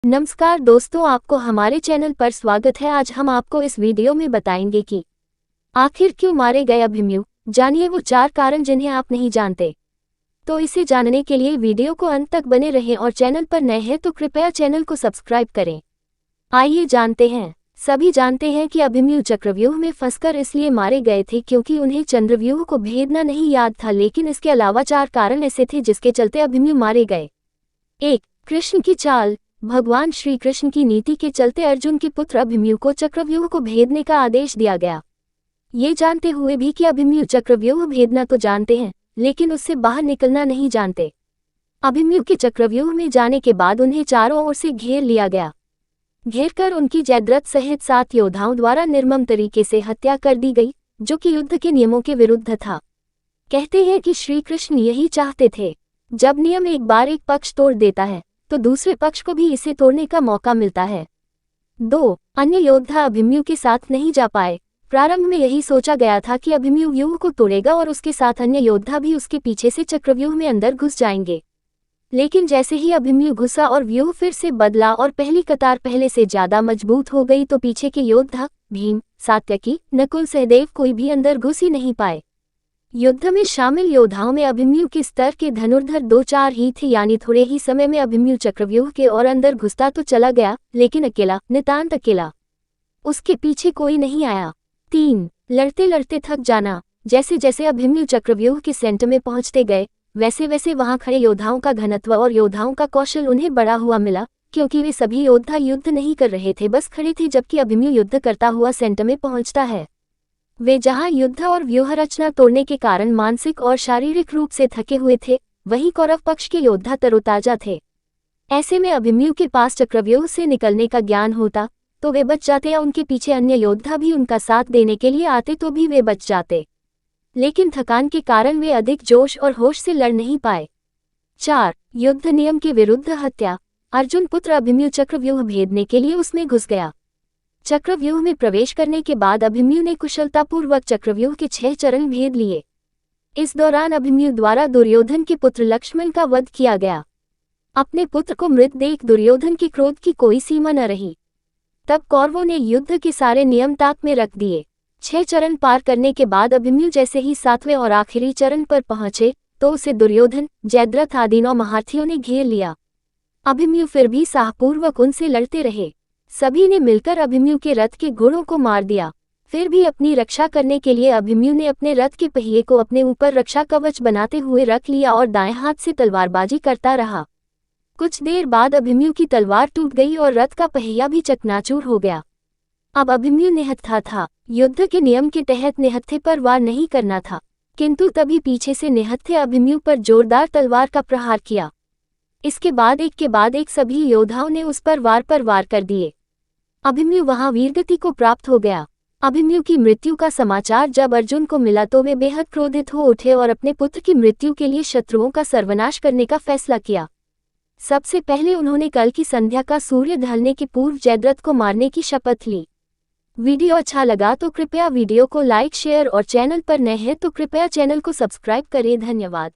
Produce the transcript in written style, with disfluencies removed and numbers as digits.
नमस्कार दोस्तों, आपको हमारे चैनल पर स्वागत है। आज हम आपको इस वीडियो में बताएंगे कि आखिर क्यों मारे गए अभिमन्यु। जानिए वो 4 कारण जिन्हें आप नहीं जानते। तो इसे जानने के लिए वीडियो को अंत तक बने रहें और चैनल पर नए हैं तो कृपया चैनल को सब्सक्राइब करें। आइए जानते हैं। सभी जानते हैं कि अभिमन्यु चक्रव्यूह में फंसकर इसलिए मारे गए थे क्योंकि उन्हें चंद्रव्यूह को भेदना नहीं याद था, लेकिन इसके अलावा 4 कारण ऐसे थे जिसके चलते अभिमन्यु मारे गए। 1. कृष्ण की चाल। भगवान श्री कृष्ण की नीति के चलते अर्जुन के पुत्र अभिमन्यु को चक्रव्यूह को भेदने का आदेश दिया गया। ये जानते हुए भी कि अभिमन्यु चक्रव्यूह भेदना तो जानते हैं, लेकिन उससे बाहर निकलना नहीं जानते। अभिमन्यु के चक्रव्यूह में जाने के बाद उन्हें चारों ओर से घेर लिया गया। घेरकर उनकी जयद्रथ सहित 7 योद्धाओं द्वारा निर्मम तरीके से हत्या कर दी गई, जो कि युद्ध के नियमों के विरुद्ध था। कहते हैं कि श्री कृष्ण यही चाहते थे। जब नियम एक बार एक पक्ष तोड़ देता है तो दूसरे पक्ष को भी इसे तोड़ने का मौका मिलता है। 2. अन्य योद्धा अभिमन्यु के साथ नहीं जा पाए। प्रारंभ में यही सोचा गया था कि अभिमन्यु व्यूह को तोड़ेगा और उसके साथ अन्य योद्धा भी उसके पीछे से चक्रव्यूह में अंदर घुस जाएंगे। लेकिन जैसे ही अभिमन्यु घुसा और व्यूह फिर से बदला और पहली कतार पहले से ज्यादा मजबूत हो गई तो पीछे के योद्धा भीम, सात्यकी, नकुल, सहदेव कोई भी अंदर घुस ही नहीं पाए। युद्ध में शामिल योद्धाओं में अभिमन्यु के स्तर के धनुर्धर 2-4 ही थे, यानी थोड़े ही समय में अभिमन्यु चक्रव्यूह के और अंदर घुसता तो चला गया, लेकिन अकेला, नितांत अकेला। उसके पीछे कोई नहीं आया। 3. लड़ते लड़ते थक जाना। जैसे जैसे अभिमन्यु चक्रव्यूह के सेंटर में पहुंचते गए वैसे वैसे वहां खड़े योद्धाओं का घनत्व और योद्धाओं का कौशल उन्हें बढ़ा हुआ मिला, क्योंकि वे सभी योद्धा युद्ध नहीं कर रहे थे, बस खड़े थे, जबकि अभिमन्यु युद्ध करता हुआ सेंटर में पहुंचता है। वे जहां युद्ध और व्यूह रचना तोड़ने के कारण मानसिक और शारीरिक रूप से थके हुए थे, वहीं कौरव पक्ष के योद्धा तरोताजा थे। ऐसे में अभिमन्यु के पास चक्रव्यूह से निकलने का ज्ञान होता तो वे बच जाते, या उनके पीछे अन्य योद्धा भी उनका साथ देने के लिए आते तो भी वे बच जाते, लेकिन थकान के कारण वे अधिक जोश और होश से लड़ नहीं पाए। 4. युद्ध नियम के विरुद्ध हत्या। अर्जुन पुत्र अभिमन्यु चक्रव्यूह भेदने के लिए उसमें घुस गया। चक्रव्यूह में प्रवेश करने के बाद अभिमन्यु ने कुशलतापूर्वक चक्रव्यूह के 6 चरण भेद लिए। इस दौरान अभिमन्यु द्वारा दुर्योधन के पुत्र लक्ष्मण का वध किया गया। अपने पुत्र को मृत देख दुर्योधन के क्रोध की कोई सीमा न रही। तब कौरवों ने युद्ध के सारे नियम ताक में रख दिए। 6 चरण पार करने के बाद अभिमन्यु जैसे ही 7वें और आखिरी चरण पर पहुंचे तो उसे दुर्योधन, जयद्रथ आदि 9 महारथियों ने घेर लिया। अभिमन्यु फिर भी साहपूर्वक उनसे लड़ते रहे। सभी ने मिलकर अभिमन्यु के रथ के घोड़ों को मार दिया। फिर भी अपनी रक्षा करने के लिए अभिमन्यु ने अपने रथ के पहिए को अपने ऊपर रक्षा कवच बनाते हुए रख लिया और दाएं हाथ से तलवारबाजी करता रहा। कुछ देर बाद अभिमन्यु की तलवार टूट गई और रथ का पहिया भी चकनाचूर हो गया। अब अभिमन्यु निहत्था था। युद्ध के नियम के तहत निहत्थे पर वार नहीं करना था, किंतु तभी पीछे से निहत्थे अभिमन्यु पर जोरदार तलवार का प्रहार किया। इसके बाद एक के बाद एक सभी योद्धाओं ने उस पर वार कर दिए। अभिमन्यु वहां वीरगति को प्राप्त हो गया। अभिमन्यु की मृत्यु का समाचार जब अर्जुन को मिला तो वे बेहद क्रोधित हो उठे और अपने पुत्र की मृत्यु के लिए शत्रुओं का सर्वनाश करने का फैसला किया। सबसे पहले उन्होंने कल की संध्या का सूर्य ढलने के पूर्व जयद्रथ को मारने की शपथ ली। वीडियो अच्छा लगा तो कृपया वीडियो को लाइक, शेयर और चैनल पर नए हैं तो कृपया चैनल को सब्सक्राइब करें। धन्यवाद।